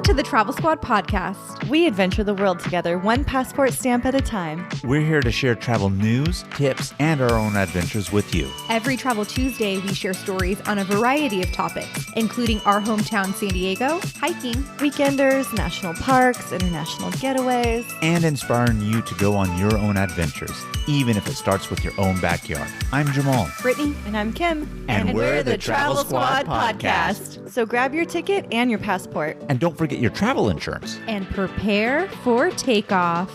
to the Travel Squad podcast. We adventure the world together, one passport stamp at a time. We're here to share travel news, tips, and our own adventures with you. Every Travel Tuesday, we share stories on a variety of topics, including our hometown San Diego, hiking, weekenders, national parks, international getaways, and inspiring you to go on your own adventures, even if it starts with your own backyard. I'm Jamal. Brittanie. And I'm Kim. And we're the Travel Squad podcast. So grab your ticket and your passport. And don't forget your travel insurance. And prepare for takeoff.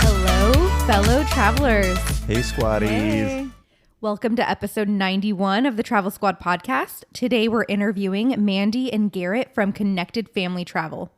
Hello, fellow travelers. Hey, squaddies. Hey. Welcome to episode 91 of the Travel Squad podcast. Today we're interviewing Mandi and Garrett from Connected Family Travel.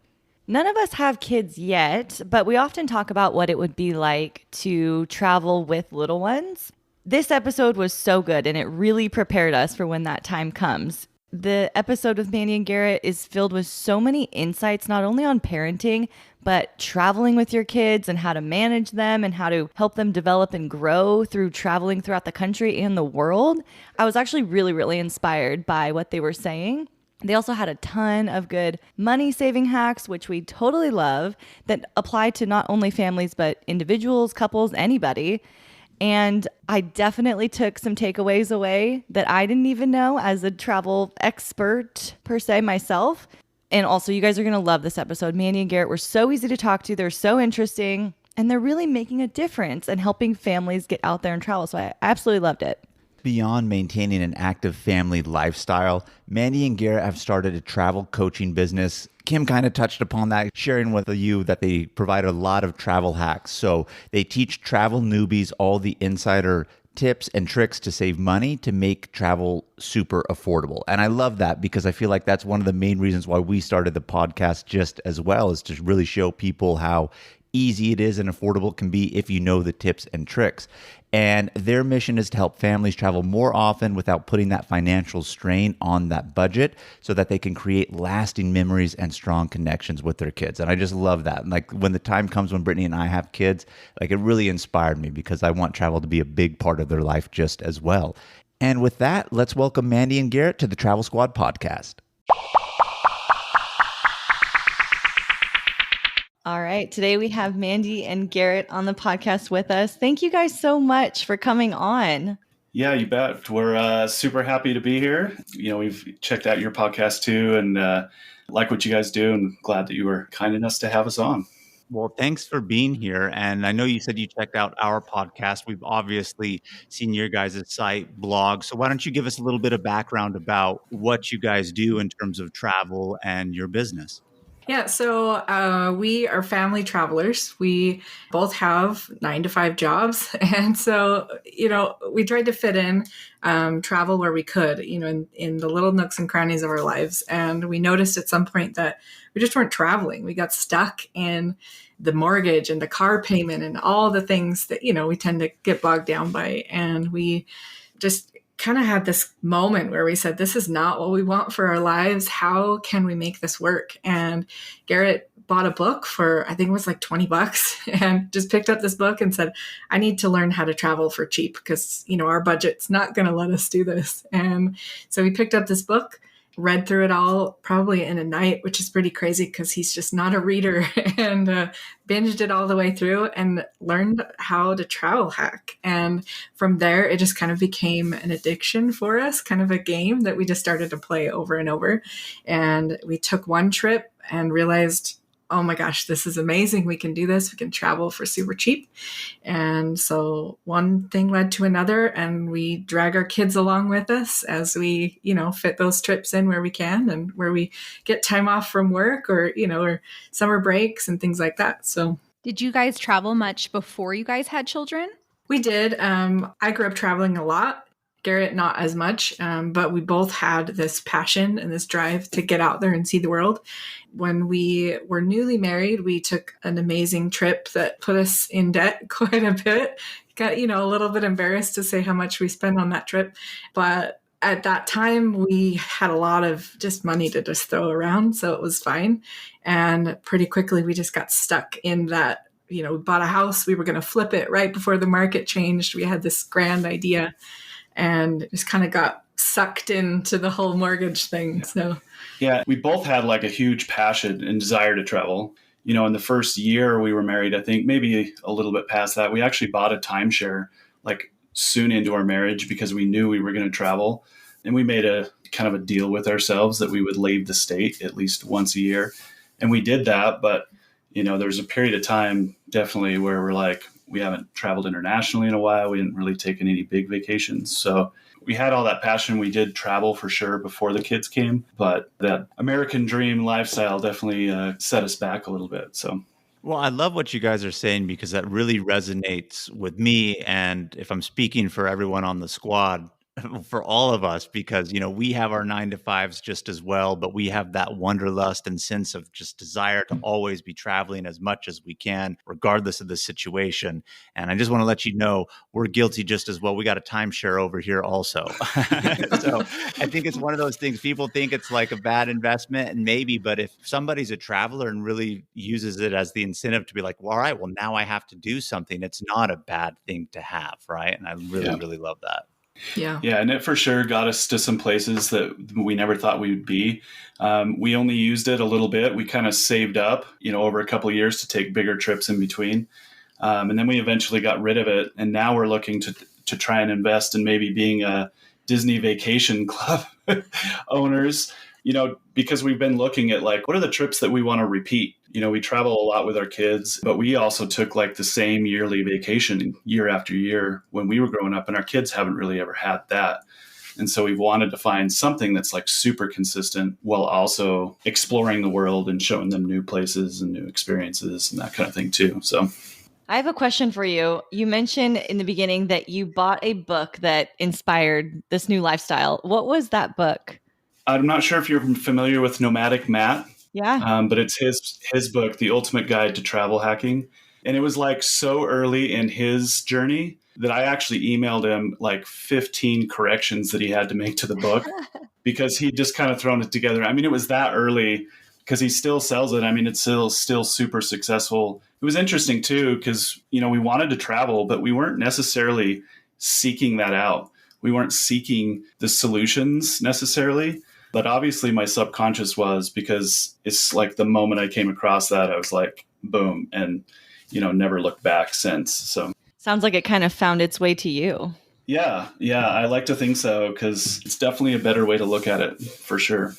None of us have kids yet, but we often talk about what it would be like to travel with little ones. This episode was so good, and it really prepared us for when that time comes. The episode with Mandi and Garrett is filled with so many insights, not only on parenting, but traveling with your kids and how to manage them and how to help them develop and grow through traveling throughout the country and the world. I was actually really inspired by what they were saying. They also had a ton of good money saving hacks, which we totally love, that apply to not only families, but individuals, couples, anybody. And I definitely took some takeaways away that I didn't even know as a travel expert per se myself. And also, you guys are going to love this episode. Mandi and Garrett were so easy to talk to. They're so interesting, and they're really making a difference and helping families get out there and travel. So I absolutely loved it. Beyond maintaining an active family lifestyle, Mandi and Garrett have started a travel coaching business. Kim kind of touched upon that, sharing with you that they provide a lot of travel hacks. So they teach travel newbies all the insider tips and tricks to save money to make travel super affordable. And I love that because I feel like that's one of the main reasons why we started the podcast just as well, is to really show people how easy it is and affordable it can be if you know the tips and tricks. And their mission is to help families travel more often without putting that financial strain on that budget so that they can create lasting memories and strong connections with their kids. And I just love that. And like when the time comes when Brittanie and I have kids, like it really inspired me because I want travel to be a big part of their life just as well. And with that, let's welcome Mandi and Garrett to the Travel Squad podcast. All right. Today we have Mandi and Garrett on the podcast with us. Thank you guys so much for coming on. Yeah, you bet. We're super happy to be here. You know, we've checked out your podcast too and like what you guys do, and glad that you were kind enough to have us on. Well, thanks for being here. And I know you said you checked out our podcast. We've obviously seen your guys' site, blog. So why don't you give us a little bit of background about what you guys do in terms of travel and your business? Yeah, so we are family travelers. We both have 9-to-5 jobs. And so, you know, we tried to fit in travel where we could, you know, in the little nooks and crannies of our lives. And we noticed at some point that we just weren't traveling. We got stuck in the mortgage and the car payment and all the things that, you know, we tend to get bogged down by. And we just kind of had this moment where we said, this is not what we want for our lives. How can we make this work? And Garrett bought a book for, I think it was like $20 and just picked up this book and said, I need to learn how to travel for cheap because, you know, our budget's not going to let us do this. And so we picked up this book, read through it all probably in a night, which is pretty crazy because he's just not a reader, and binged it all the way through and learned how to travel hack. And from there, it just kind of became an addiction for us, kind of a game that we just started to play over and over. And we took one trip and realized, oh my gosh, this is amazing. We can do this. We can travel for super cheap. And so one thing led to another, and we drag our kids along with us as we, you know, fit those trips in where we can and where we get time off from work or, you know, or summer breaks and things like that. So Did you guys travel much before you guys had children? we did. I grew up traveling a lot. Garrett, not as much, but we both had this passion and this drive to get out there and see the world. When we were newly married, we took an amazing trip that put us in debt quite a bit. Got, you know, a little bit embarrassed to say how much we spent on that trip. But at that time, we had a lot of just money to just throw around, so it was fine. And pretty quickly, we just got stuck in that we bought a house. We were going to flip it right before the market changed. We had this grand idea and just kind of got sucked into the whole mortgage thing. So Yeah, we both had like a huge passion and desire to travel. In the first year we were married, I think maybe a little bit past that, we actually bought a timeshare like soon into our marriage because we knew we were going to travel. And we made a kind of a deal with ourselves that we would leave the state at least once a year. And we did that. But, there's a period of time definitely where we're like, we haven't traveled internationally in a while. We didn't really take any big vacations. So we had all that passion. We did travel for sure before the kids came, but that American dream lifestyle definitely set us back a little bit. So, Well, I love what you guys are saying because that really resonates with me. And if I'm speaking for everyone on the squad, for all of us, because, we have our 9 to 5s just as well, but we have that wanderlust and sense of just desire to always be traveling as much as we can, regardless of the situation. And I just want to let you know, we're guilty just as well. We got a timeshare over here also. So I think it's one of those things people think it's like a bad investment, and maybe, but if somebody's a traveler and really uses it as the incentive to be like, well, all right, well, now I have to do something, it's not a bad thing to have, right? And I really love that. yeah. Yeah, and it for sure got us to some places that we never thought we would be. We only used it a little bit. We kind of saved up, over a couple of years to take bigger trips in between. And then we eventually got rid of it. And now we're looking to try and invest in maybe being a Disney Vacation Club owners, because we've been looking at like, what are the trips that we want to repeat? We travel a lot with our kids, but we also took like the same yearly vacation year after year when we were growing up, and our kids haven't really ever had that. And so we've wanted to find something that's like super consistent while also exploring the world and showing them new places and new experiences and that kind of thing too. So I have a question for you. You mentioned in the beginning that you bought a book that inspired this new lifestyle. What was that book? I'm not sure if you're familiar with Nomadic Matt. Yeah. But it's his book, The Ultimate Guide to Travel Hacking. And it was like so early in his journey that I actually emailed him like 15 corrections that he had to make to the book because he just kind of thrown it together. I mean, it was that early because he still sells it. I mean, it's still super successful. It was interesting too because, we wanted to travel, but we weren't necessarily seeking that out. We weren't seeking the solutions necessarily. But obviously my subconscious was, because it's like the moment I came across that, I was like, boom, and, never looked back since. So sounds like it kind of found its way to you. Yeah, I like to think so because it's definitely a better way to look at it for sure.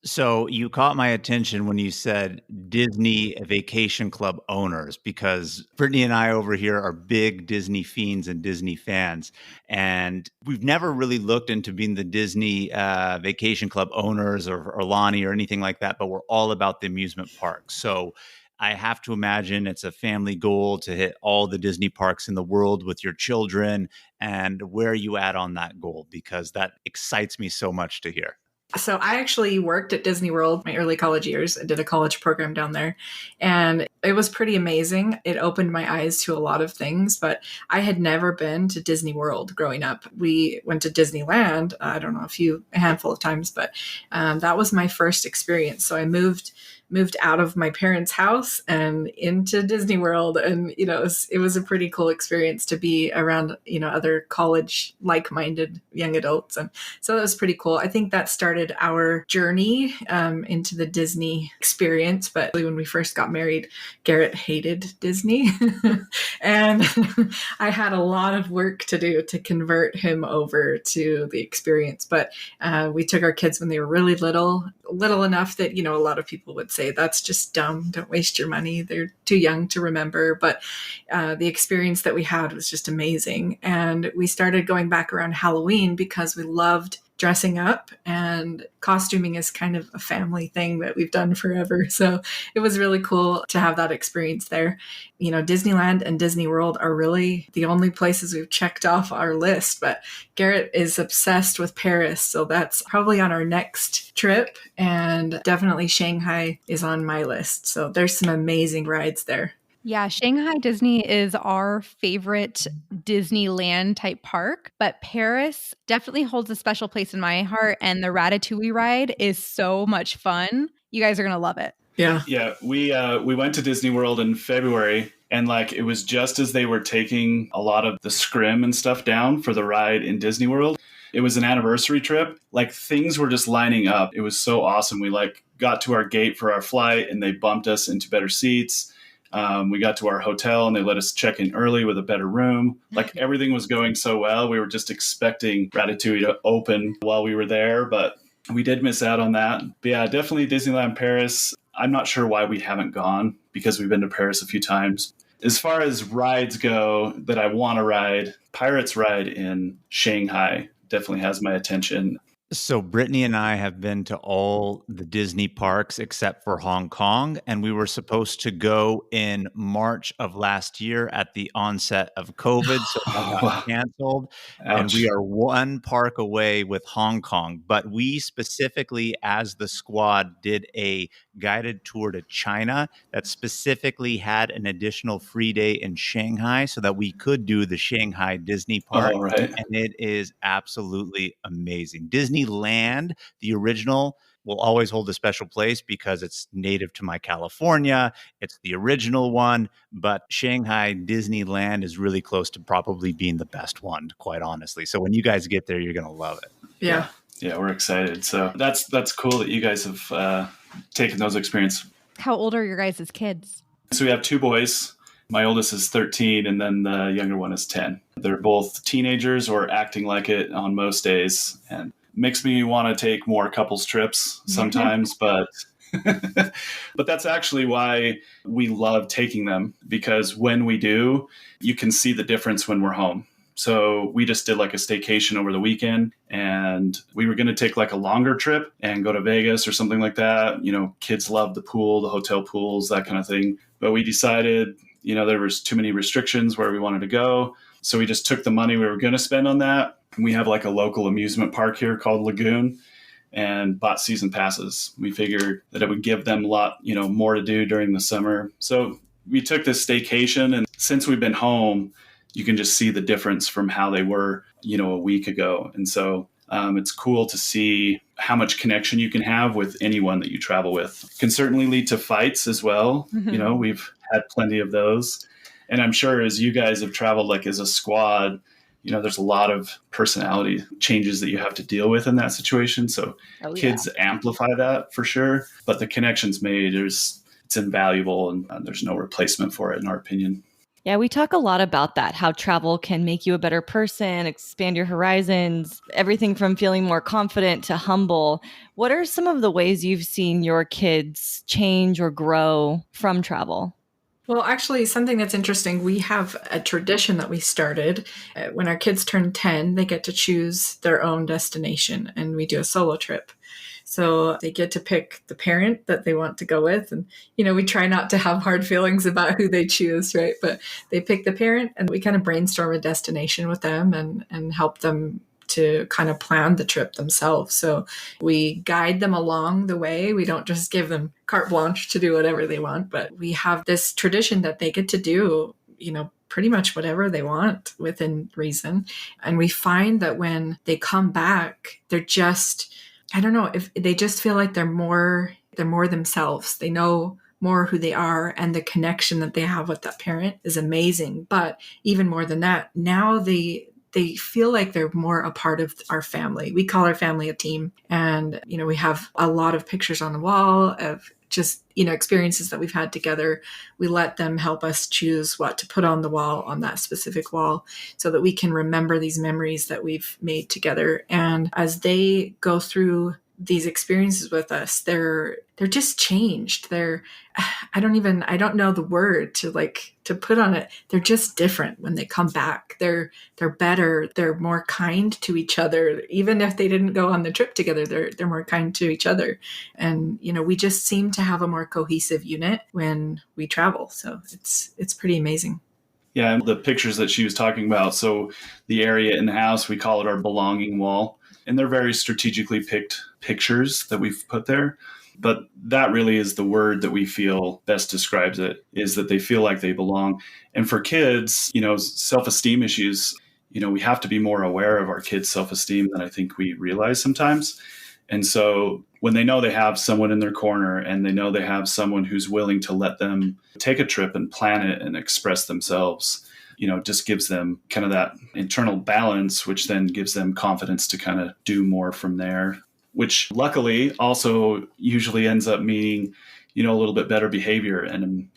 So you caught my attention when you said Disney Vacation Club owners, because Brittanie and I over here are big Disney fiends and Disney fans. And we've never really looked into being the Disney Vacation Club owners or Lonnie or anything like that, but we're all about the amusement parks. So I have to imagine it's a family goal to hit all the Disney parks in the world with your children. And where are you at on that goal? Because that excites me so much to hear. So I actually worked at Disney World my early college years. I did a college program down there, and it was pretty amazing. It opened my eyes to a lot of things, but I had never been to Disney World growing up. We went to Disneyland, I don't know, a handful of times, but that was my first experience. So I moved out of my parents' house and into Disney World. And, it was a pretty cool experience to be around, other college like-minded young adults. And so that was pretty cool. I think that started our journey into the Disney experience. But when we first got married, Garrett hated Disney. And I had a lot of work to do to convert him over to the experience. But we took our kids when they were really little enough that, a lot of people would say that's just dumb. Don't waste your money. They're too young to remember. But the experience that we had was just amazing. And we started going back around Halloween because we loved dressing up, and costuming is kind of a family thing that we've done forever. So it was really cool to have that experience there. Disneyland and Disney World are really the only places we've checked off our list, but Garrett is obsessed with Paris. So that's probably on our next trip, and definitely Shanghai is on my list. So there's some amazing rides there. Yeah, Shanghai Disney is our favorite Disneyland type park, but Paris definitely holds a special place in my heart, and the Ratatouille ride is so much fun. You guys are going to love it. Yeah. Yeah, we went to Disney World in February, and like it was just as they were taking a lot of the scrim and stuff down for the ride in Disney World. It was an anniversary trip. Like things were just lining up. It was so awesome. We like got to our gate for our flight, and they bumped us into better seats. We got to our hotel, and they let us check in early with a better room. Like everything was going so well. We were just expecting Ratatouille to open while we were there, but we did miss out on that. But yeah, definitely Disneyland Paris. I'm not sure why we haven't gone because we've been to Paris a few times. As far as rides go that I want to ride, Pirates ride in Shanghai definitely has my attention. So Brittany and I have been to all the Disney parks except for Hong Kong, and we were supposed to go in March of last year at the onset of COVID, so that got canceled. And Ouch. we are one park away with Hong Kong, but we specifically, as the squad, did a guided tour to China that specifically had an additional free day in Shanghai so that we could do the Shanghai Disney park. Oh, right. And it is absolutely amazing. Disneyland, the original, will always hold a special place because it's native to my California. It's the original one, but Shanghai Disneyland is really close to probably being the best one, quite honestly. So when you guys get there, you're going to love it. Yeah. Yeah, we're excited. So that's cool that you guys have taken those experiences. How old are your guys' kids? So we have two boys. My oldest is 13, and then the younger one is 10. They're both teenagers or acting like it on most days, and makes me want to take more couples trips sometimes, but but that's actually why we love taking them, because when we do, you can see the difference when we're home. So we just did like a staycation over the weekend, and we were going to take like a longer trip and go to Vegas or something like that. You know, kids love the pool, the hotel pools, that kind of thing. But we decided, you know, there was too many restrictions where we wanted to go. So we just took the money we were going to spend on that. We have like a local amusement park here called Lagoon, and bought season passes. We figured that it would give them a lot, you know, more to do during the summer. So we took this staycation, and since we've been home, you can just see the difference from how they were, you know, a week ago. And so it's cool to see how much connection you can have with anyone that you travel with. Can certainly lead to fights as well. Mm-hmm. You know, we've had plenty of those. And I'm sure as you guys have traveled like as a squad, you know, there's a lot of personality changes that you have to deal with in that situation. So kids amplify that for sure. But the connections made, it's invaluable, and there's no replacement for it in our opinion. Yeah, we talk a lot about that, how travel can make you a better person, expand your horizons, everything from feeling more confident to humble. What are some of the ways you've seen your kids change or grow from travel? Well, actually, something that's interesting, we have a tradition that we started. When our kids turn 10, they get to choose their own destination, and we do a solo trip. So they get to pick the parent that they want to go with. And, you know, we try not to have hard feelings about who they choose, right? But they pick the parent, and we kind of brainstorm a destination with them and help them to kind of plan the trip themselves. So we guide them along the way. We don't just give them carte blanche to do whatever they want, but we have this tradition that they get to do, you know, pretty much whatever they want within reason. And we find that when they come back, they're just, I don't know, if they just feel like they're more themselves. They know more who they are, and the connection that they have with that parent is amazing. But even more than that, now they feel like they're more a part of our family. We call our family a team. And, you know, we have a lot of pictures on the wall of just, you know, experiences that we've had together. We let them help us choose what to put on the wall, on that specific wall, so that we can remember these memories that we've made together. And as they go through these experiences with us, they're just changed. I don't know the word to put on it. They're just different when they come back. They're better. They're more kind to each other. Even if they didn't go on the trip together, they're more kind to each other. And, you know, we just seem to have a more cohesive unit when we travel. So it's pretty amazing. Yeah, and the pictures that she was talking about. So the area in the house, we call it our belonging wall. And they're very strategically picked pictures that we've put there. But that really is the word that we feel best describes it, is that they feel like they belong. And for kids, you know, self-esteem issues, you know, we have to be more aware of our kids' self-esteem than I think we realize sometimes. And so when they know they have someone in their corner and they know they have someone who's willing to let them take a trip and plan it and express themselves, just gives them kind of that internal balance, which then gives them confidence to kind of do more from there, which luckily also usually ends up meaning, a little bit better behavior and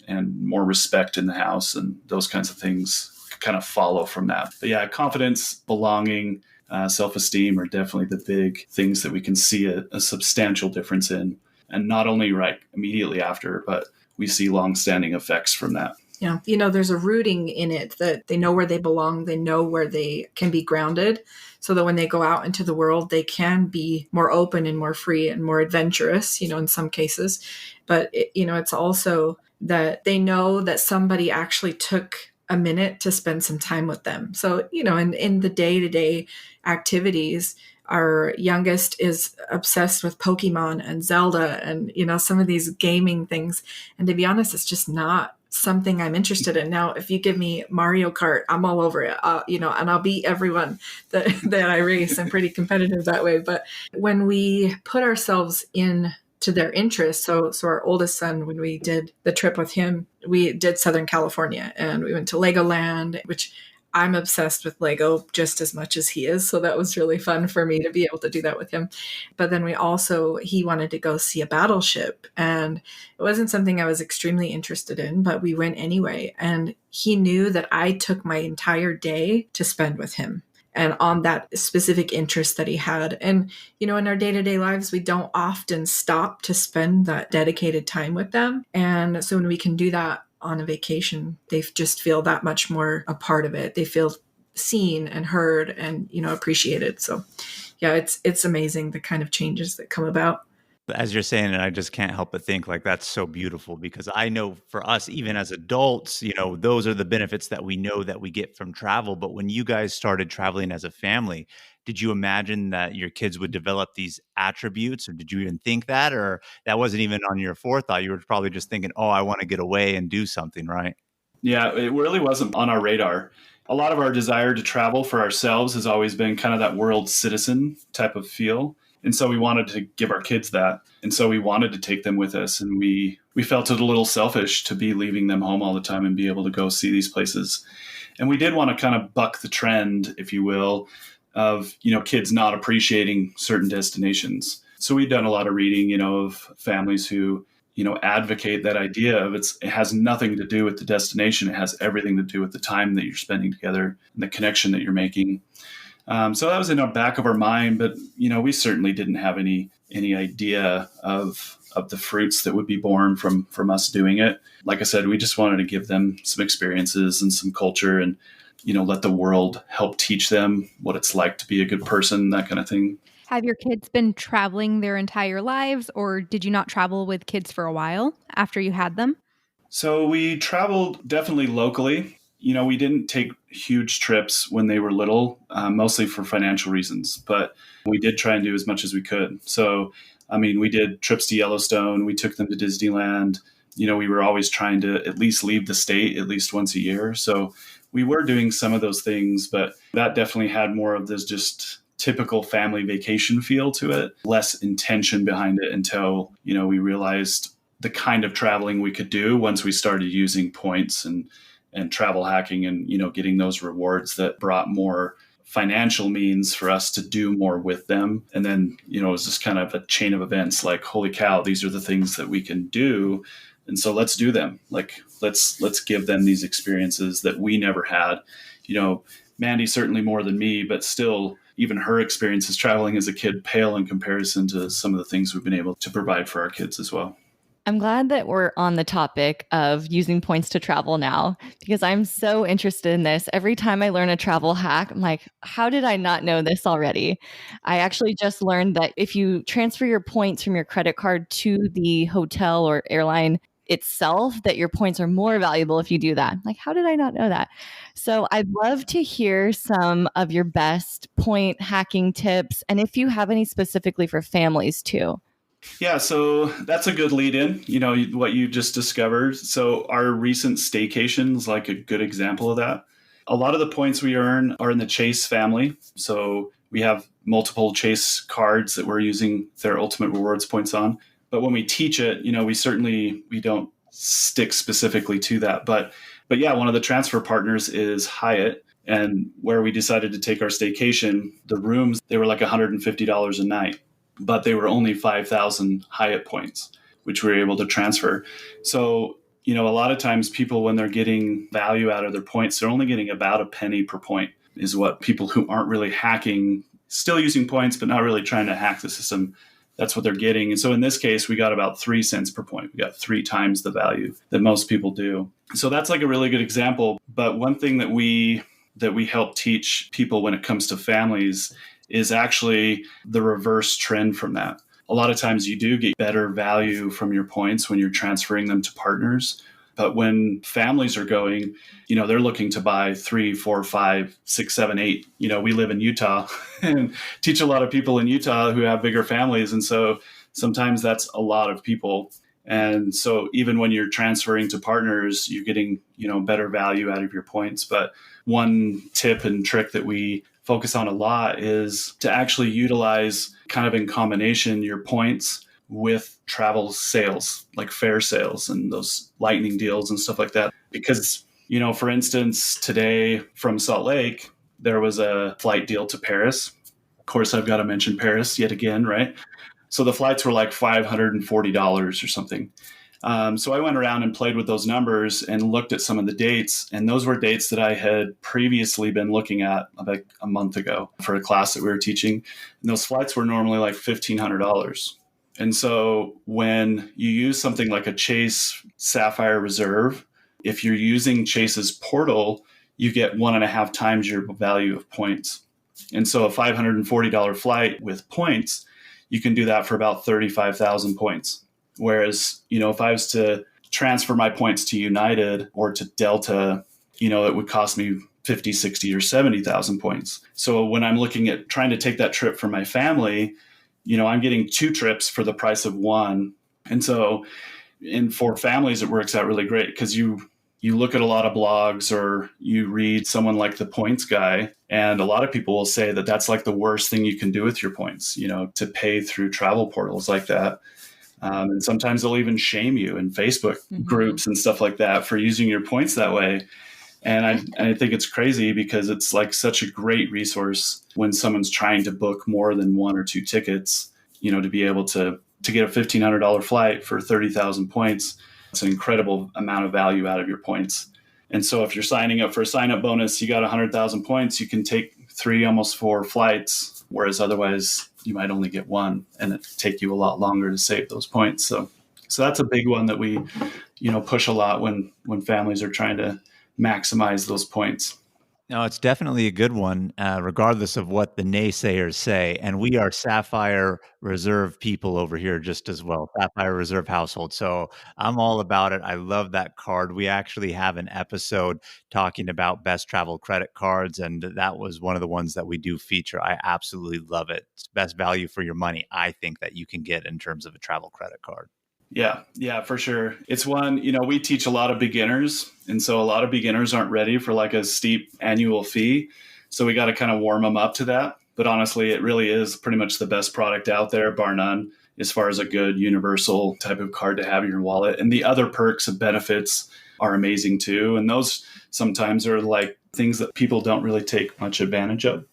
more respect in the house, and those kinds of things kind of follow from that. But yeah, confidence, belonging, self-esteem are definitely the big things that we can see a substantial difference in, and not only right immediately after, but we see long-standing effects from that. Yeah. There's a rooting in it that they know where they belong. They know where they can be grounded so that when they go out into the world, they can be more open and more free and more adventurous, in some cases. But, it's also that they know that somebody actually took a minute to spend some time with them. So, in the day-to-day activities, our youngest is obsessed with Pokemon and Zelda and, some of these gaming things. And to be honest, it's just not something I'm interested in. Now, if you give me Mario Kart, I'm all over it, and I'll beat everyone that I race. I'm pretty competitive that way. But when we put ourselves in to their interests, so our oldest son, when we did the trip with him, we did Southern California and we went to Legoland, which I'm obsessed with Lego just as much as he is. So that was really fun for me to be able to do that with him. But then he wanted to go see a battleship, and it wasn't something I was extremely interested in, but we went anyway. And he knew that I took my entire day to spend with him and on that specific interest that he had. And, in our day-to-day lives, we don't often stop to spend that dedicated time with them. And so when we can do that on a vacation, they just feel that much more a part of it. They feel seen and heard and, appreciated. So yeah, it's amazing the kind of changes that come about. As you're saying it, I just can't help but think like that's so beautiful, because I know for us, even as adults, those are the benefits that we know that we get from travel. But when you guys started traveling as a family, did you imagine that your kids would develop these attributes, or did you even think that, or that wasn't even on your forethought? You were probably just thinking, oh, I want to get away and do something, right? Yeah, it really wasn't on our radar. A lot of our desire to travel for ourselves has always been kind of that world citizen type of feel. And so we wanted to give our kids that. And so we wanted to take them with us. And we felt it a little selfish to be leaving them home all the time and be able to go see these places. And we did want to kind of buck the trend, if you will, of, kids not appreciating certain destinations. So we've done a lot of reading, of families who, advocate that idea of it has nothing to do with the destination. It has everything to do with the time that you're spending together and the connection that you're making. So that was in the back of our mind, but we certainly didn't have any idea of the fruits that would be born from us doing it. Like I said, we just wanted to give them some experiences and some culture, and let the world help teach them what it's like to be a good person, that kind of thing. Have your kids been traveling their entire lives, or did you not travel with kids for a while after you had them? So we traveled definitely locally. We didn't take huge trips when they were little, mostly for financial reasons, but we did try and do as much as we could. So, we did trips to Yellowstone. We took them to Disneyland. We were always trying to at least leave the state at least once a year. So we were doing some of those things, but that definitely had more of this just typical family vacation feel to it, less intention behind it until, we realized the kind of traveling we could do once we started using points and travel hacking and, getting those rewards that brought more financial means for us to do more with them. And then, it was just kind of a chain of events like, holy cow, these are the things that we can do. And so let's do them. Like, let's give them these experiences that we never had. Mandi certainly more than me, but still, even her experiences traveling as a kid pale in comparison to some of the things we've been able to provide for our kids as well. I'm glad that we're on the topic of using points to travel now, because I'm so interested in this. Every time I learn a travel hack, I'm like, how did I not know this already? I actually just learned that if you transfer your points from your credit card to the hotel or airline itself, that your points are more valuable if you do that. Like, how did I not know that? So I'd love to hear some of your best point hacking tips, and if you have any specifically for families too. Yeah, so that's a good lead in, what you just discovered. So our recent staycation is like a good example of that. A lot of the points we earn are in the Chase family. So we have multiple Chase cards that we're using their Ultimate Rewards points on. But when we teach it, we don't stick specifically to that. But yeah, one of the transfer partners is Hyatt. And where we decided to take our staycation, the rooms, they were like $150 a night, but they were only 5,000 Hyatt points, which we were able to transfer. So, a lot of times people, when they're getting value out of their points, they're only getting about a penny per point, is what people who aren't really hacking, still using points, but not really trying to hack the system, that's what they're getting. And so in this case, we got about 3 cents per point. We got 3 times the value that most people do. So that's like a really good example. But one thing that we help teach people when it comes to families is actually the reverse trend from that. A lot of times you do get better value from your points when you're transferring them to partners. But when families are going, they're looking to buy 3, 4, 5, 6, 7, 8. We live in Utah and teach a lot of people in Utah who have bigger families. And so sometimes that's a lot of people. And so even when you're transferring to partners, you're getting, better value out of your points. But one tip and trick that we focus on a lot is to actually utilize kind of in combination your points with travel sales, like fare sales and those lightning deals and stuff like that. Because, for instance, today from Salt Lake, there was a flight deal to Paris. Of course, I've got to mention Paris yet again, right? So the flights were like $540 or something. So I went around and played with those numbers and looked at some of the dates. And those were dates that I had previously been looking at like a month ago for a class that we were teaching. And those flights were normally like $1,500. And so when you use something like a Chase Sapphire Reserve, if you're using Chase's portal, you get 1.5 times your value of points. And so a $540 flight with points, you can do that for about 35,000 points. Whereas, if I was to transfer my points to United or to Delta, it would cost me 50, 60, or 70,000 points. So when I'm looking at trying to take that trip for my family, I'm getting 2 trips for the price of 1. And so for families, it works out really great because you look at a lot of blogs or you read someone like the points guy, and a lot of people will say that that's like the worst thing you can do with your points, to pay through travel portals like that. And sometimes they'll even shame you in Facebook groups and stuff like that for using your points that way. And I think it's crazy because it's like such a great resource when someone's trying to book more than 1 or 2 tickets, to be able to get a $1,500 flight for 30,000 points. It's an incredible amount of value out of your points. And so if you're signing up for a sign-up bonus, you got 100,000 points, you can take 3, almost 4 flights, whereas otherwise you might only get 1 and it take you a lot longer to save those points. So that's a big one that we, push a lot when families are trying to maximize those points. No, it's definitely a good one, regardless of what the naysayers say. And we are Sapphire Reserve people over here just as well, Sapphire Reserve household. So I'm all about it. I love that card. We actually have an episode talking about best travel credit cards, and that was one of the ones that we do feature. I absolutely love it. It's best value for your money, I think, that you can get in terms of a travel credit card. Yeah, for sure. It's one, we teach a lot of beginners. And so a lot of beginners aren't ready for like a steep annual fee. So we got to kind of warm them up to that. But honestly, it really is pretty much the best product out there, bar none, as far as a good universal type of card to have in your wallet. And the other perks and benefits are amazing too. And those sometimes are like things that people don't really take much advantage of.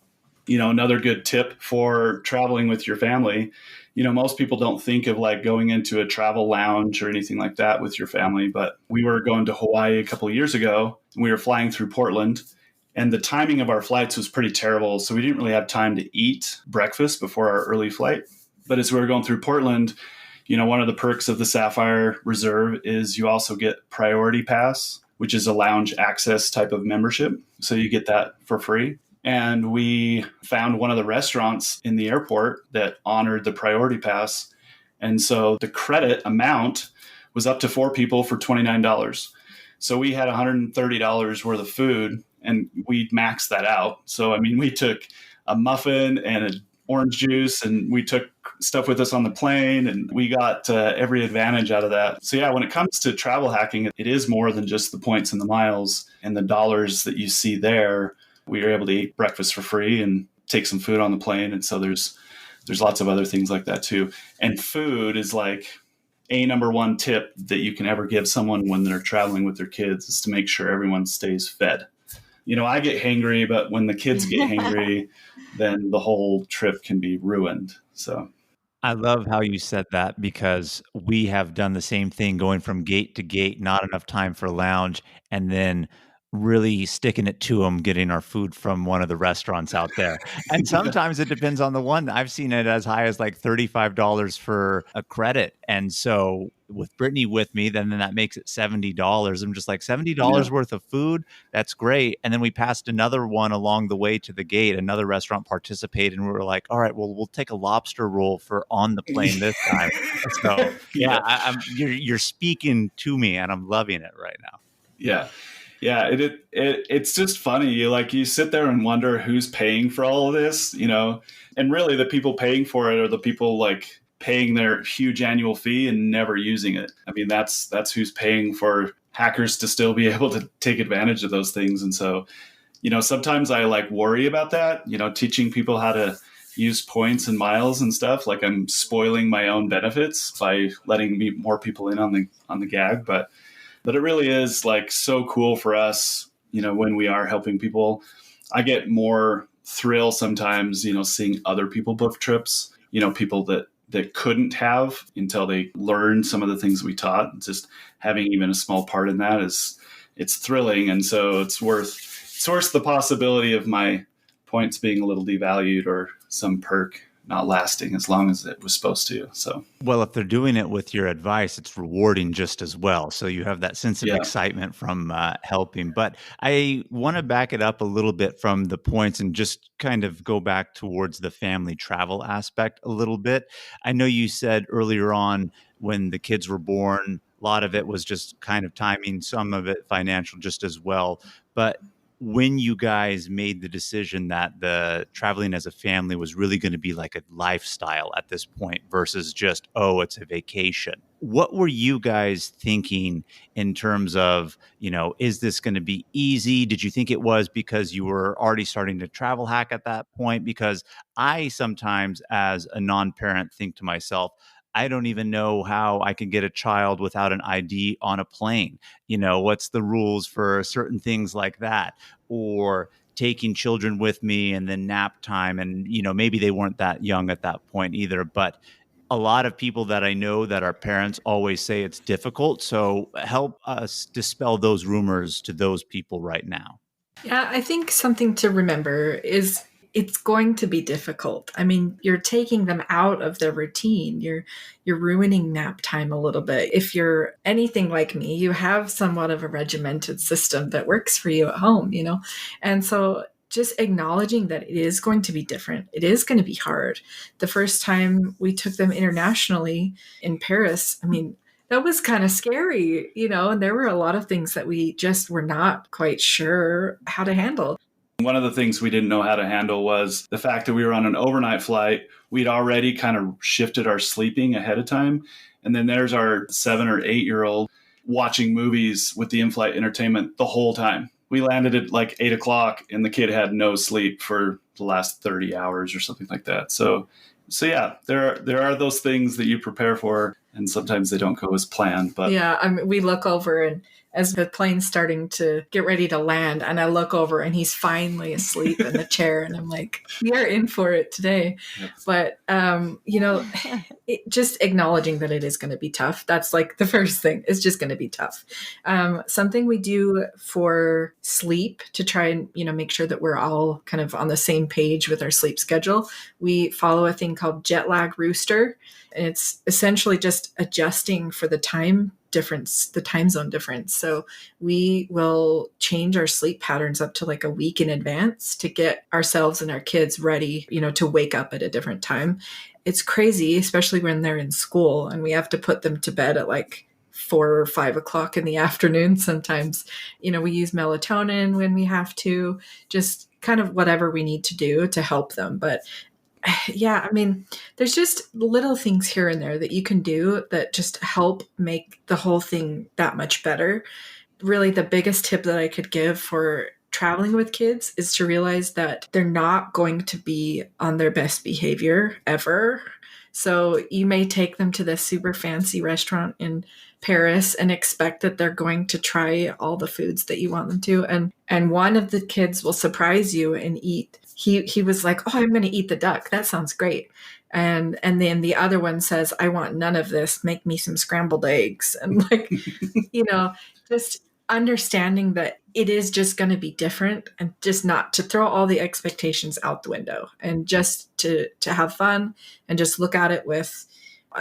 Another good tip for traveling with your family, most people don't think of like going into a travel lounge or anything like that with your family. But we were going to Hawaii a couple of years ago and we were flying through Portland, and the timing of our flights was pretty terrible. So we didn't really have time to eat breakfast before our early flight. But as we were going through Portland, one of the perks of the Sapphire Reserve is you also get Priority Pass, which is a lounge access type of membership. So you get that for free. And we found one of the restaurants in the airport that honored the Priority Pass. And so the credit amount was up to 4 people for $29. So we had $130 worth of food and we maxed that out. So, we took a muffin and an orange juice and we took stuff with us on the plane and we got every advantage out of that. So yeah, when it comes to travel hacking, it is more than just the points and the miles and the dollars that you see there. We were able to eat breakfast for free and take some food on the plane. And so there's lots of other things like that too. And food is like number one tip that you can ever give someone when they're traveling with their kids, is to make sure everyone stays fed. I get hangry, but when the kids get hangry, then the whole trip can be ruined. So I love how you said that, because we have done the same thing, going from gate to gate, not enough time for lounge, and then really sticking it to them, getting our food from one of the restaurants out there. And sometimes it depends on the one. I've seen it as high as like $35 for a credit. And so with Brittanie with me, then that makes it $70. I'm just like, $70 worth of food? That's great. And then we passed another one along the way to the gate. Another restaurant participated, and we were like, all right, well, we'll take a lobster roll for on the plane this time. So you're speaking to me, and I'm loving it right now. Yeah. Yeah, it's just funny. You sit there and wonder who's paying for all of this, and really the people paying for it are the people like paying their huge annual fee and never using it. I mean, that's who's paying for hackers to still be able to take advantage of those things. And so, sometimes I like worry about that, teaching people how to use points and miles and stuff. Like I'm spoiling my own benefits by letting more people in on the gag, but it really is like so cool for us, when we are helping people. I get more thrill sometimes, seeing other people book trips, people that couldn't have until they learned some of the things we taught. Just having even a small part in that it's thrilling. And so it's worth the possibility of my points being a little devalued or some perk not lasting as long as it was supposed to. So, well, if they're doing it with your advice, it's rewarding just as well. So you have that sense of excitement from helping. But I want to back it up a little bit from the points and just kind of go back towards the family travel aspect a little bit. I know you said earlier on when the kids were born, a lot of it was just kind of timing, some of it financial just as well. But when you guys made the decision that the traveling as a family was really going to be like a lifestyle at this point versus just, it's a vacation, what were you guys thinking in terms of, is this going to be easy? Did you think it was because you were already starting to travel hack at that point? Because I sometimes, as a non-parent, think to myself, I don't even know how I can get a child without an ID on a plane. What's the rules for certain things like that? Or taking children with me and then nap time. And, maybe they weren't that young at that point either. But a lot of people that I know that are parents always say it's difficult. So help us dispel those rumors to those people right now. Yeah, I think something to remember is it's going to be difficult. I mean, you're taking them out of their routine. You're ruining nap time a little bit. If you're anything like me, you have somewhat of a regimented system that works for you at home, And so just acknowledging that it is going to be different. It is going to be hard. The first time we took them internationally in Paris, I mean, that was kind of scary, and there were a lot of things that we just were not quite sure how to handle. One of the things we didn't know how to handle was the fact that we were on an overnight flight. We'd already kind of shifted our sleeping ahead of time. And then there's our 7 or 8-year-old watching movies with the in-flight entertainment the whole time. We landed at like 8 o'clock and the kid had no sleep for the last 30 hours or something like that. So yeah, there are those things that you prepare for, and sometimes they don't go as planned. But yeah, we look over, and as the plane's starting to get ready to land, and I look over and he's finally asleep in the chair, and I'm like, we are in for it today. Yep. But just acknowledging that it is going to be tough. That's like the first thing. It's just going to be tough. Something we do for sleep to try and make sure that we're all kind of on the same page with our sleep schedule. We follow a thing called jet lag rooster, and it's essentially just adjusting for the time difference, the time zone difference. So we will change our sleep patterns up to like a week in advance to get ourselves and our kids ready, to wake up at a different time. It's crazy, especially when they're in school and we have to put them to bed at like 4 or 5 o'clock in the afternoon. Sometimes, we use melatonin when we have to, just kind of whatever we need to do to help them. But yeah, I mean, there's just little things here and there that you can do that just help make the whole thing that much better. Really, the biggest tip that I could give for traveling with kids is to realize that they're not going to be on their best behavior ever. So you may take them to this super fancy restaurant in Paris and expect that they're going to try all the foods that you want them to. And one of the kids will surprise you and eat. He was like, "Oh, I'm going to eat the duck. That sounds great." And then the other one says, "I want none of this. Make me some scrambled eggs." And like, just understanding that it is just going to be different, and just not to throw all the expectations out the window, and just to have fun and just look at it with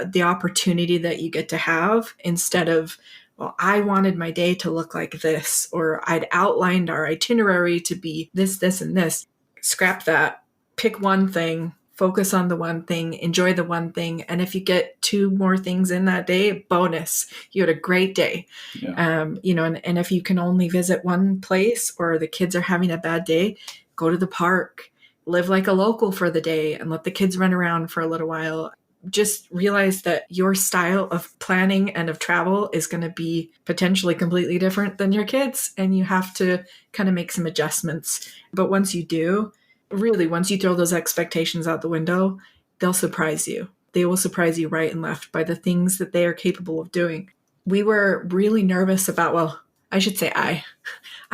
the opportunity that you get to have, instead of, well, I wanted my day to look like this, or I'd outlined our itinerary to be this, this, and this. Scrap that. Pick one thing. Focus on the one thing, enjoy the one thing. And if you get 2 more things in that day, bonus, you had a great day. Yeah. And if you can only visit one place, or the kids are having a bad day, go to the park, live like a local for the day and let the kids run around for a little while. Just realize that your style of planning and of travel is going to be potentially completely different than your kids. And you have to kind of make some adjustments. But once you do, really, once you throw those expectations out the window, they'll surprise you. They will surprise you right and left by the things that they are capable of doing. We were really nervous about, well, I should say I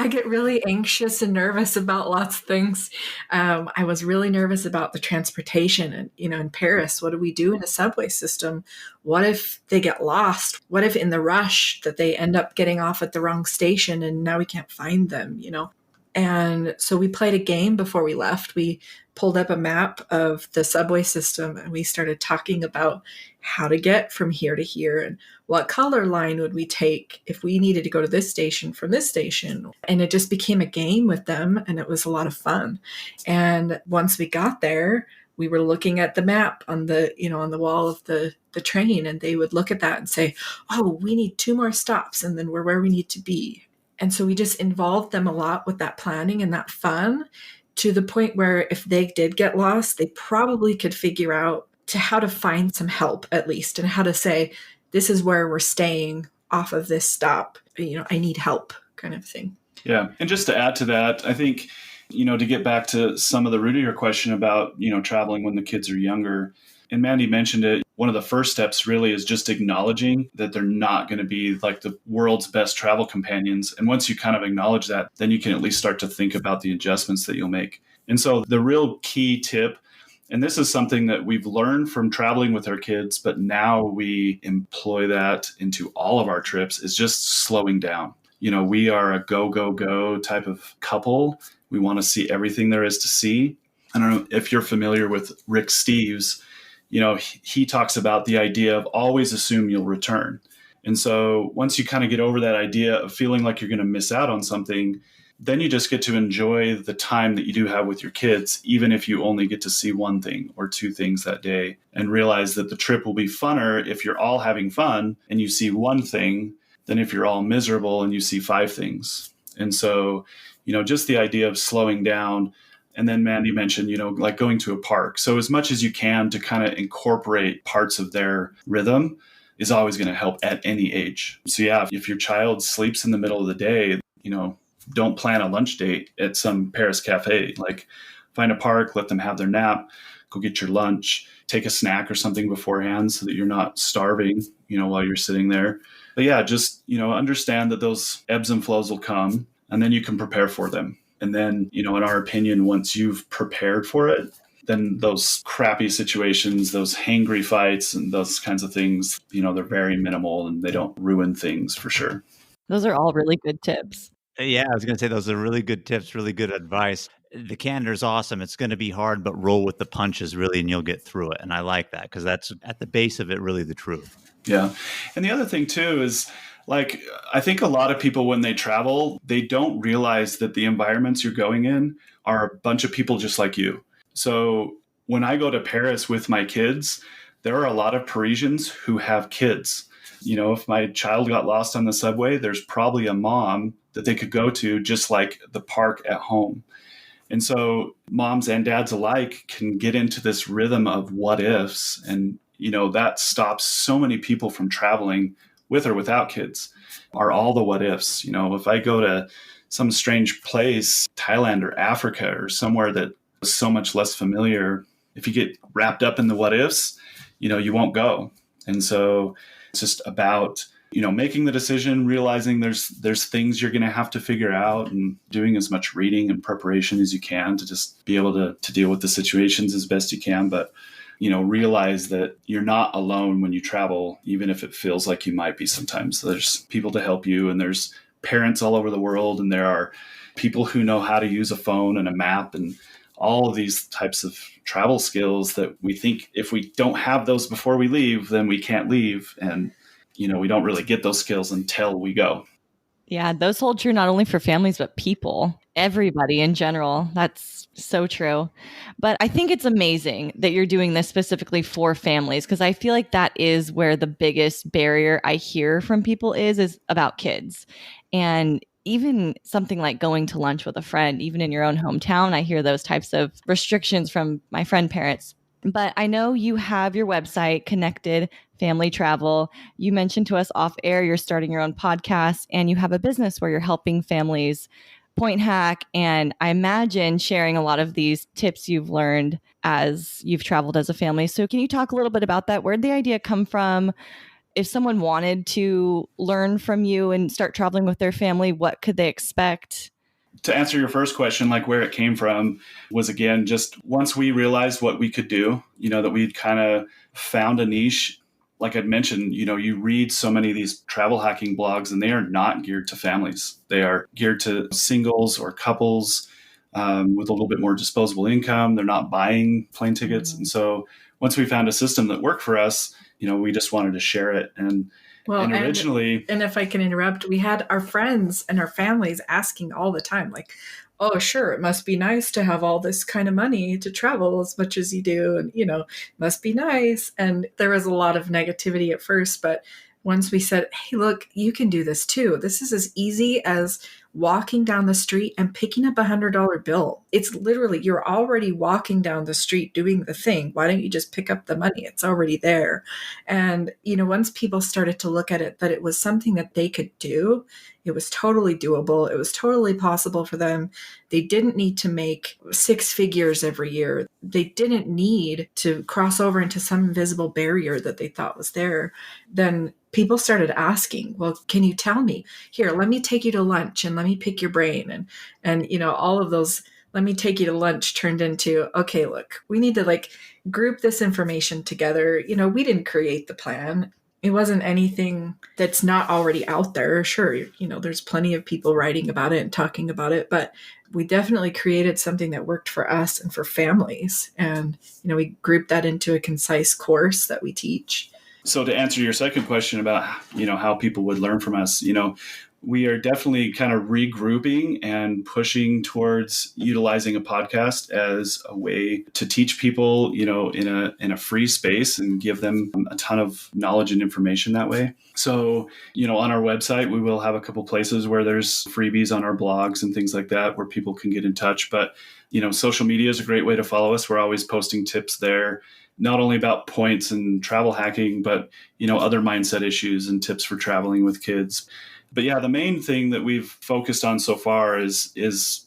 get really anxious and nervous about lots of things. I was really nervous about the transportation. And, in Paris, what do we do in a subway system? What if they get lost? What if in the rush that they end up getting off at the wrong station and now we can't find them, And so we played a game before we left. We pulled up a map of the subway system and we started talking about how to get from here to here and what color line would we take if we needed to go to this station from this station. And it just became a game with them, and it was a lot of fun. And once we got there, we were looking at the map on the, on the wall of the train, and they would look at that and say, "Oh, we need 2 more stops and then we're where we need to be." And so we just involved them a lot with that planning and that fun, to the point where if they did get lost, they probably could figure out how to find some help at least, and how to say, "This is where we're staying off of this stop. I need help," kind of thing. Yeah. And just to add to that, I think, to get back to some of the root of your question about, traveling when the kids are younger, and Mandi mentioned it, one of the first steps really is just acknowledging that they're not going to be like the world's best travel companions. And once you kind of acknowledge that, then you can at least start to think about the adjustments that you'll make. And so the real key tip, and this is something that we've learned from traveling with our kids, but now we employ that into all of our trips, is just slowing down. We are a go, go, go type of couple. We want to see everything there is to see. I don't know if you're familiar with Rick Steves. He talks about the idea of always assume you'll return. And so once you kind of get over that idea of feeling like you're going to miss out on something, then you just get to enjoy the time that you do have with your kids, even if you only get to see 1 thing or 2 things that day, and realize that the trip will be funner if you're all having fun and you see 1 thing than if you're all miserable and you see 5 things. And so, just the idea of slowing down. And then Mandi mentioned, like going to a park. So as much as you can to kind of incorporate parts of their rhythm is always going to help at any age. So yeah, if your child sleeps in the middle of the day, don't plan a lunch date at some Paris cafe. Like, find a park, let them have their nap, go get your lunch, take a snack or something beforehand so that you're not starving, while you're sitting there. But yeah, just, understand that those ebbs and flows will come, and then you can prepare for them. And then, in our opinion, once you've prepared for it, then those crappy situations, those hangry fights and those kinds of things, they're very minimal and they don't ruin things for sure. Those are all really good tips. Yeah, I was going to say those are really good tips, really good advice. The candor is awesome. It's going to be hard, but roll with the punches really, and you'll get through it. And I like that, because that's at the base of it, really the truth. Yeah. And the other thing too is, like, I think a lot of people, when they travel, they don't realize that the environments you're going in are a bunch of people just like you. So when I go to Paris with my kids, there are a lot of Parisians who have kids. If my child got lost on the subway, there's probably a mom that they could go to, just like the park at home. And so moms and dads alike can get into this rhythm of what ifs. And, that stops so many people from traveling with or without kids, are all the what ifs. If I go to some strange place, Thailand or Africa or somewhere that is so much less familiar, if you get wrapped up in the what ifs, you won't go. And so it's just about, making the decision, realizing there's things you're going to have to figure out, and doing as much reading and preparation as you can to just be able to deal with the situations as best you can. But, realize that you're not alone when you travel, even if it feels like you might be sometimes. There's people to help you, and there's parents all over the world, and there are people who know how to use a phone and a map and all of these types of travel skills that we think if we don't have those before we leave, then we can't leave. And, we don't really get those skills until we go. Yeah, those hold true not only for families, but people, everybody in general. That's so true. But I think it's amazing that you're doing this specifically for families, because I feel like that is where the biggest barrier I hear from people is about kids. And even something like going to lunch with a friend, even in your own hometown, I hear those types of restrictions from my friend parents. But I know you have your website, Connected Family Travel. You mentioned to us off air, you're starting your own podcast, and you have a business where you're helping families point hack. And I imagine sharing a lot of these tips you've learned as you've traveled as a family. So can you talk a little bit about that? Where'd the idea come from? If someone wanted to learn from you and start traveling with their family, what could they expect? To answer your first question, like where it came from was, again, just once we realized what we could do, that we'd kind of found a niche. Like I'd mentioned, you read so many of these travel hacking blogs, and they are not geared to families. They are geared to singles or couples with a little bit more disposable income. They're not buying plane tickets. And so once we found a system that worked for us, we just wanted to share it. And originally, and if I can interrupt, we had our friends and our families asking all the time, like, oh, sure, it must be nice to have all this kind of money to travel as much as you do. And, it must be nice. And there was a lot of negativity at first, but once we said, hey, look, you can do this too. This is as easy as walking down the street and picking up $100 bill. It's literally, you're already walking down the street doing the thing. Why don't you just pick up the money? It's already there. And, once people started to look at it, that it was something that they could do, it was totally doable. It was totally possible for them. They didn't need to make 6 figures every year. They didn't need to cross over into some invisible barrier that they thought was there. Then people started asking, well, can you tell me? Here, let me take you to lunch and let me pick your brain. And all of those, let me take you to lunch turned into, okay, look, we need to group this information together. We didn't create the plan. It wasn't anything that's not already out there. Sure, there's plenty of people writing about it and talking about it, but we definitely created something that worked for us and for families. And, we grouped that into a concise course that we teach. So to answer your second question about, how people would learn from us, we are definitely kind of regrouping and pushing towards utilizing a podcast as a way to teach people, in a free space and give them a ton of knowledge and information that way. So, on our website, we will have a couple places where there's freebies on our blogs and things like that where people can get in touch. But, social media is a great way to follow us. We're always posting tips there, not only about points and travel hacking, but, other mindset issues and tips for traveling with kids. But yeah, the main thing that we've focused on so far is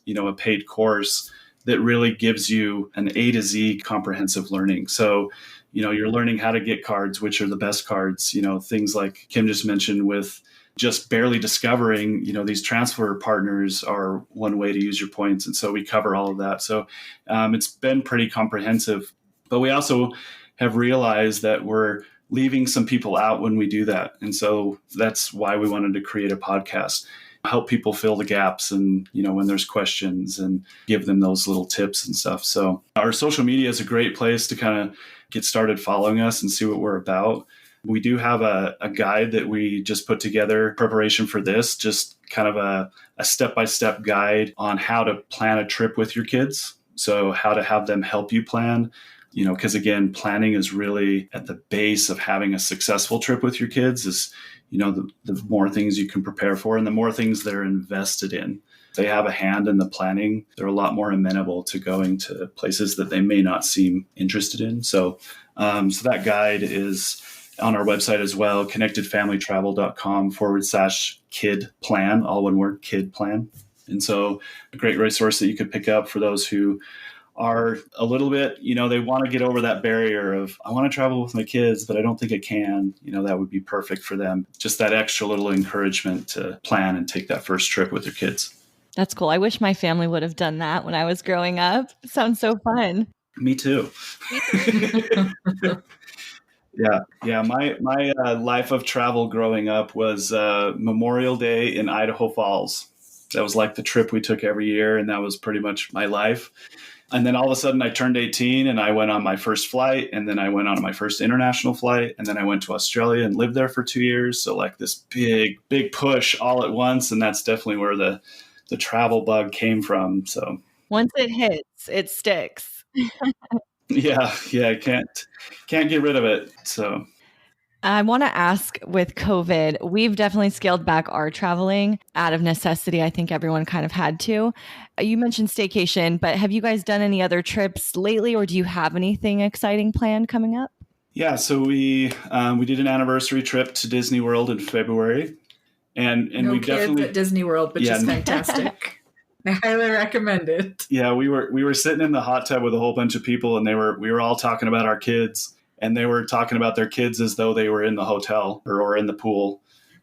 a paid course that really gives you an A to Z comprehensive learning. So, you're learning how to get cards, which are the best cards, things like Kim just mentioned with just barely discovering, these transfer partners are one way to use your points. And so we cover all of that. So it's been pretty comprehensive, but we also have realized that we're leaving some people out when we do that. And so that's why we wanted to create a podcast, help people fill the gaps and, when there's questions and give them those little tips and stuff. So our social media is a great place to kind of get started following us and see what we're about. We do have a guide that we just put together, preparation for this, just kind of a step-by-step guide on how to plan a trip with your kids. So how to have them help you plan. Because again, planning is really at the base of having a successful trip with your kids is, the more things you can prepare for and the more things they're invested in. If they have a hand in the planning, they're a lot more amenable to going to places that they may not seem interested in. So that guide is on our website as well, connectedfamilytravel.com/kid plan, all one word, kid plan. And so a great resource that you could pick up for those who are a little bit, they want to get over that barrier of, I want to travel with my kids, but I don't think I can. That would be perfect for them. Just that extra little encouragement to plan and take that first trip with their kids. That's cool. I wish my family would have done that when I was growing up. It sounds so fun. Me too. Yeah. My life of travel growing up was Memorial Day in Idaho Falls. That was like the trip we took every year, and that was pretty much my life. And then all of a sudden I turned 18 and I went on my first flight, and then I went on my first international flight, and then I went to Australia and lived there for 2 years. So like this big push all at once. And that's definitely where the travel bug came from. So once it hits, it sticks. Yeah, I can't get rid of it. So I want to ask, with COVID, we've definitely scaled back our traveling out of necessity. I think everyone kind of had to. You mentioned staycation, but have you guys done any other trips lately, or do you have anything exciting planned coming up? Yeah, so we did an anniversary trip to Disney World in February, and no we kids definitely at Disney World, which is fantastic. I highly recommend it. Yeah, we were sitting in the hot tub with a whole bunch of people, and we were all talking about our kids, and they were talking about their kids as though they were in the hotel or in the pool.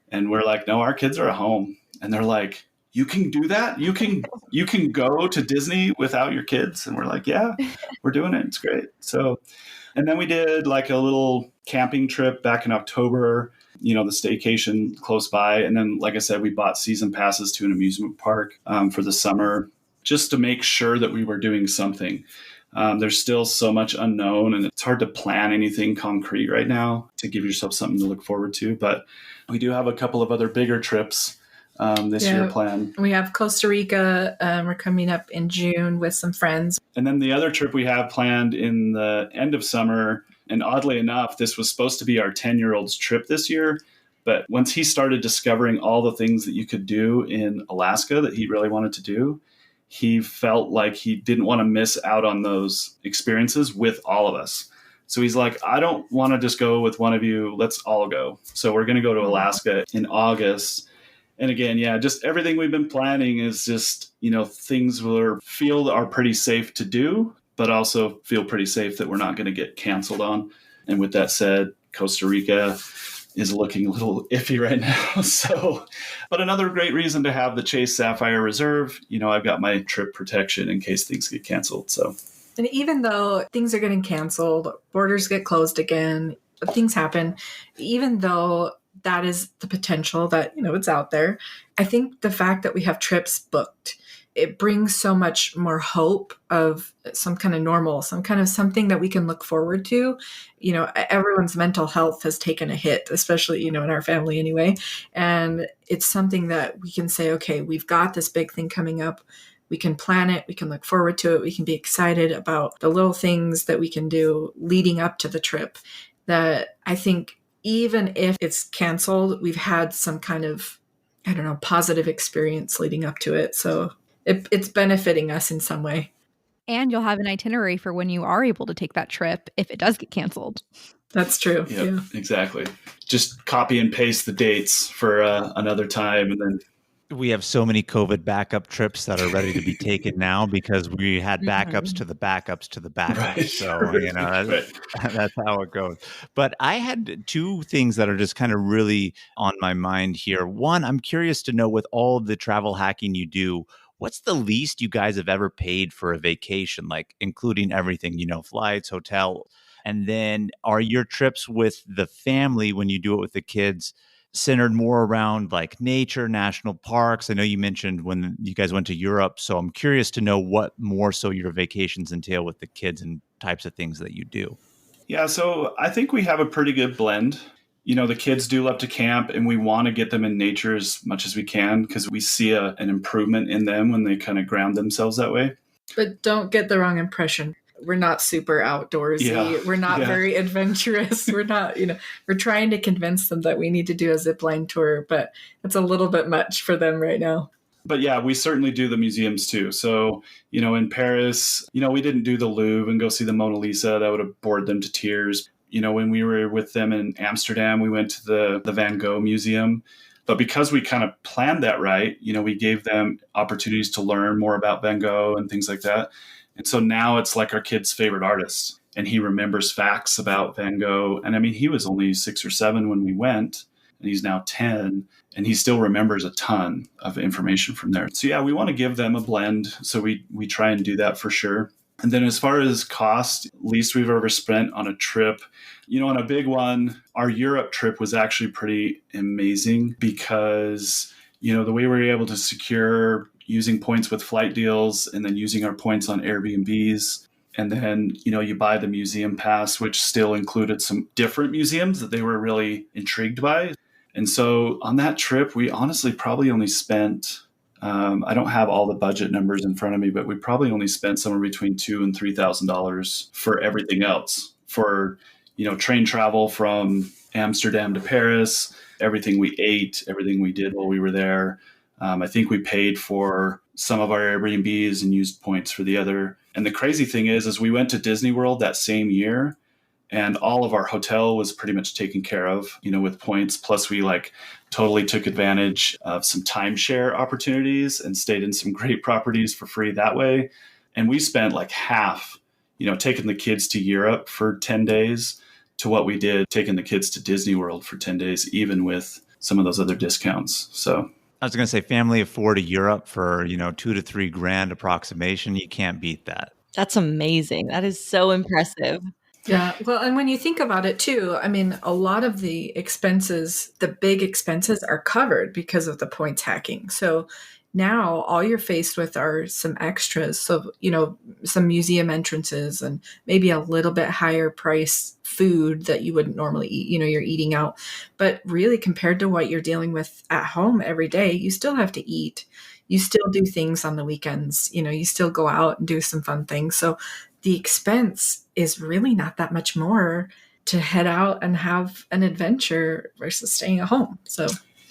And we're like, no, our kids are at home. And they're like, you can do that? You can go to Disney without your kids? And we're like, yeah, we're doing it. It's great. So, and then we did like a little camping trip back in October, the staycation close by. And then, like I said, we bought season passes to an amusement park for the summer, just to make sure that we were doing something. There's still so much unknown, and it's hard to plan anything concrete right now to give yourself something to look forward to. But we do have a couple of other bigger trips this year planned. We have Costa Rica. We're coming up in June with some friends. And then the other trip we have planned in the end of summer, and oddly enough, this was supposed to be our 10-year-old's trip this year. But once he started discovering all the things that you could do in Alaska that he really wanted to do, he felt like he didn't want to miss out on those experiences with all of us. So he's like, I don't want to just go with one of you. Let's all go. So we're going to go to Alaska in August. And again, just everything we've been planning is just, things we feel are pretty safe to do, but also feel pretty safe that we're not going to get canceled on. And with that said, Costa Rica is looking a little iffy right now. So, but another great reason to have the Chase Sapphire Reserve. I've got my trip protection in case things get canceled. So, and even though things are getting canceled, borders get closed again, things happen, even though that is the potential that, it's out there. I think the fact that we have trips booked, it brings so much more hope of some kind of normal, some kind of something that we can look forward to. Everyone's mental health has taken a hit, especially, in our family anyway. And it's something that we can say, okay, we've got this big thing coming up. We can plan it. We can look forward to it. We can be excited about the little things that we can do leading up to the trip, that I think even if it's canceled, we've had some kind of, positive experience leading up to it. So it's benefiting us in some way. And you'll have an itinerary for when you are able to take that trip if it does get canceled. That's true. Yep, yeah, exactly. Just copy and paste the dates for another time, and then we have so many COVID backup trips that are ready to be taken now because we had backups to the backups to the backups. Right. So, that's how it goes. But I had two things that are just kind of really on my mind here. One, I'm curious to know, with all of the travel hacking you do, what's the least you guys have ever paid for a vacation, like including everything, flights, hotel? And then are your trips with the family, when you do it with the kids, centered more around like nature, national parks? I know you mentioned when you guys went to Europe, so I'm curious to know what more so your vacations entail with the kids and types of things that you do. Yeah, so I think we have a pretty good blend. The kids do love to camp, and we want to get them in nature as much as we can because we see an improvement in them when they kind of ground themselves that way. But don't get the wrong impression. We're not super outdoorsy. Yeah. We're not very adventurous. We're not, we're trying to convince them that we need to do a zipline tour, but it's a little bit much for them right now. But yeah, we certainly do the museums too. So, in Paris, we didn't do the Louvre and go see the Mona Lisa. That would have bored them to tears. When we were with them in Amsterdam, we went to the Van Gogh Museum. But because we kind of planned that right, we gave them opportunities to learn more about Van Gogh and things like that. And so now it's like our kid's favorite artist. And he remembers facts about Van Gogh. And I mean, he was only 6 or 7 when we went, and he's now 10. And he still remembers a ton of information from there. So yeah, we want to give them a blend. So we try and do that for sure. And then as far as cost, least we've ever spent on a trip, on a big one, our Europe trip was actually pretty amazing because, the way we were able to secure using points with flight deals and then using our points on Airbnbs. And then, you buy the museum pass, which still included some different museums that they were really intrigued by. And so on that trip, we honestly probably only spent, I don't have all the budget numbers in front of me, but we probably only spent somewhere between $2,000 and $3,000 for everything else, for, train travel from Amsterdam to Paris, everything we ate, everything we did while we were there. I think we paid for some of our Airbnbs and used points for the other. And the crazy thing is we went to Disney World that same year, and all of our hotel was pretty much taken care of, with points. Plus we totally took advantage of some timeshare opportunities and stayed in some great properties for free that way. And we spent half, taking the kids to Europe for 10 days to what we did taking the kids to Disney World for 10 days, even with some of those other discounts. So I was going to say family of 4 to Europe for, $2,000 to $3,000 approximation. You can't beat that. That's amazing. That is so impressive. Yeah. Well, and when you think about it too, I mean, a lot of the expenses, the big expenses are covered because of the points hacking. So now all you're faced with are some extras. So, some museum entrances and maybe a little bit higher price food that you wouldn't normally eat, you're eating out. But really compared to what you're dealing with at home every day, you still have to eat. You still do things on the weekends, you still go out and do some fun things. So the expense is really not that much more to head out and have an adventure versus staying at home. So,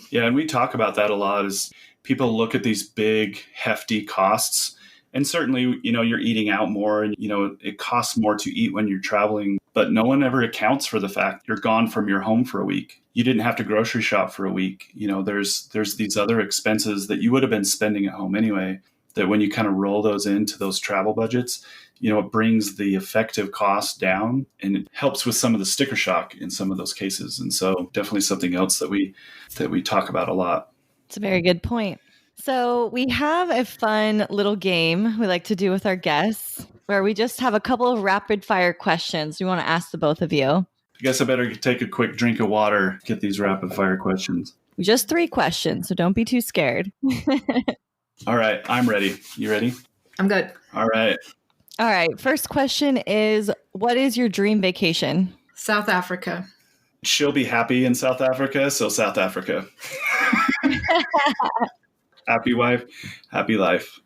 yeah. And we talk about that a lot is people look at these big, hefty costs. And certainly, you're eating out more and, it costs more to eat when you're traveling, but no one ever accounts for the fact you're gone from your home for a week. You didn't have to grocery shop for a week. There's these other expenses that you would have been spending at home anyway, that when you kind of roll those into those travel budgets, it brings the effective cost down and it helps with some of the sticker shock in some of those cases. And so definitely something else that we talk about a lot. It's a very good point. So we have a fun little game we like to do with our guests where we just have a couple of rapid fire questions we want to ask the both of you. I guess I better take a quick drink of water, get these rapid fire questions. Just 3 questions, so don't be too scared. All right, I'm ready. You ready? I'm good. All right. All right. First question is, what is your dream vacation? South Africa. She'll be happy in South Africa, so South Africa. Happy wife, happy life.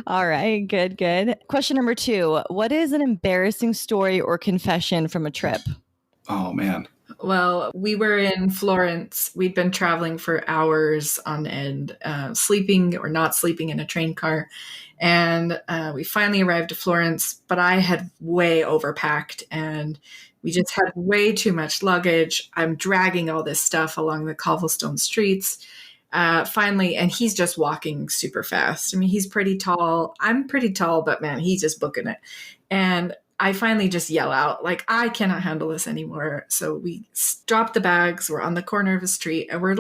All right. Good. Question number 2. What is an embarrassing story or confession from a trip? Oh, man. Well, we were in Florence. We'd been traveling for hours on end, sleeping or not sleeping in a train car. And we finally arrived to Florence, but I had way overpacked and we just had way too much luggage. I'm dragging all this stuff along the cobblestone streets. Finally, and he's just walking super fast. I mean, he's pretty tall. I'm pretty tall, but man, he's just booking it. And I finally just yell out, I cannot handle this anymore. So we drop the bags. We're on the corner of a street and we're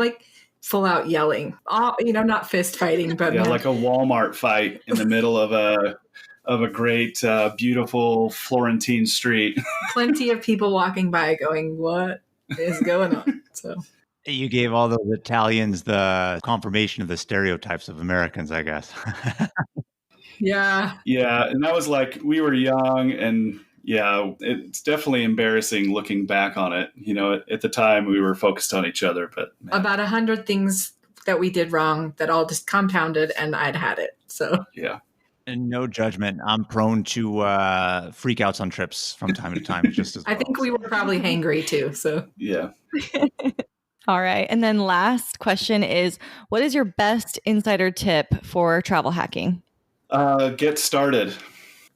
full out yelling, not fist fighting, but yeah, like a Walmart fight in the middle of a great, beautiful Florentine street. Plenty of people walking by going, what is going on? So You gave all those Italians the confirmation of the stereotypes of Americans, I guess. Yeah. Yeah. And that was we were young and yeah, it's definitely embarrassing looking back on it. At the time we were focused on each other, but man. About 100 things that we did wrong that all just compounded and I'd had it. So yeah. And no judgment. I'm prone to freakouts on trips from time to time. Just as well. I think we were probably hangry too. So yeah. All right. And then last question is, what is your best insider tip for travel hacking? Get started.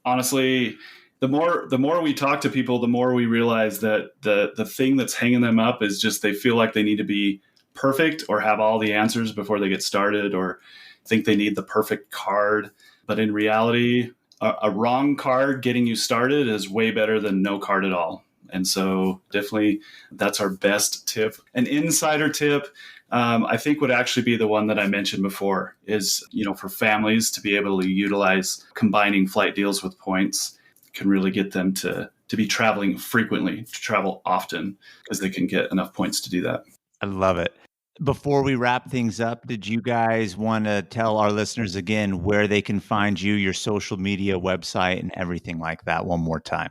Honestly, the more we talk to people, the more we realize that the thing that's hanging them up is just they feel like they need to be perfect or have all the answers before they get started or think they need the perfect card. But in reality, a wrong card getting you started is way better than no card at all. And so definitely that's our best tip. An insider tip, I think would actually be the one that I mentioned before is, for families to be able to utilize combining flight deals with points can really get them to be traveling frequently, to travel often, because they can get enough points to do that. I love it. Before we wrap things up, did you guys want to tell our listeners again where they can find you, your social media, website, and everything like that one more time?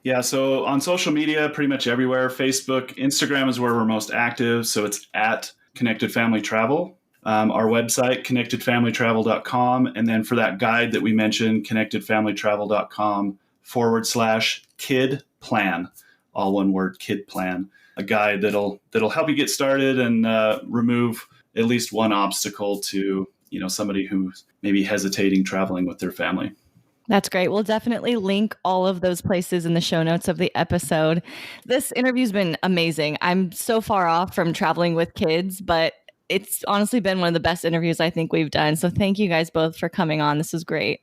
Yeah, so on social media, pretty much everywhere. Facebook, Instagram is where we're most active. So it's at Connected Family Travel. Our website, connectedfamilytravel.com. And then for that guide that we mentioned, connectedfamilytravel.com/kid plan, all one word, kid plan. A guide that'll help you get started and remove at least one obstacle to somebody who's maybe hesitating traveling with their family. That's great. We'll definitely link all of those places in the show notes of the episode. This interview's been amazing. I'm so far off from traveling with kids, but it's honestly been one of the best interviews I think we've done. So thank you guys both for coming on. This was great.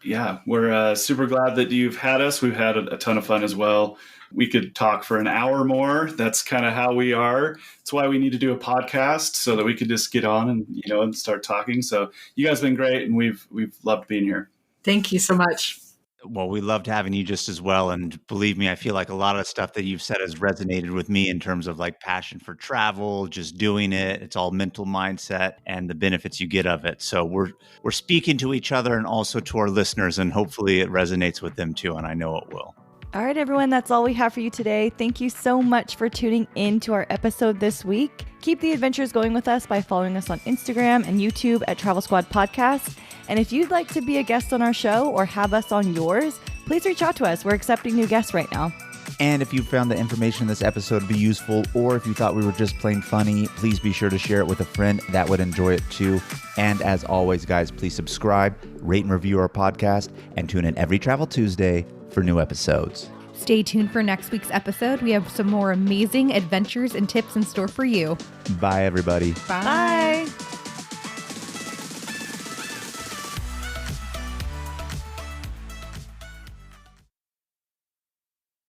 Yeah, we're super glad that you've had us. We've had a ton of fun as well. We could talk for an hour more. That's kind of how we are. That's why we need to do a podcast so that we could just get on and start talking. So you guys have been great, and we've loved being here. Thank you so much. Well, we loved having you just as well. And believe me, I feel like a lot of the stuff that you've said has resonated with me in terms of like passion for travel, just doing it. It's all mental mindset and the benefits you get of it. So we're speaking to each other and also to our listeners, and hopefully it resonates with them too. And I know it will. All right, everyone, that's all we have for you today. Thank you so much for tuning in to our episode this week. Keep the adventures going with us by following us on Instagram and YouTube at Travel Squad Podcast. And if you'd like to be a guest on our show or have us on yours, please reach out to us. We're accepting new guests right now. And if you found the information in this episode to be useful, or if you thought we were just plain funny, please be sure to share it with a friend that would enjoy it too. And as always, guys, please subscribe, rate and review our podcast, and tune in every Travel Tuesday for new episodes. Stay tuned for next week's episode. We have some more amazing adventures and tips in store for you. Bye, everybody. Bye. Bye.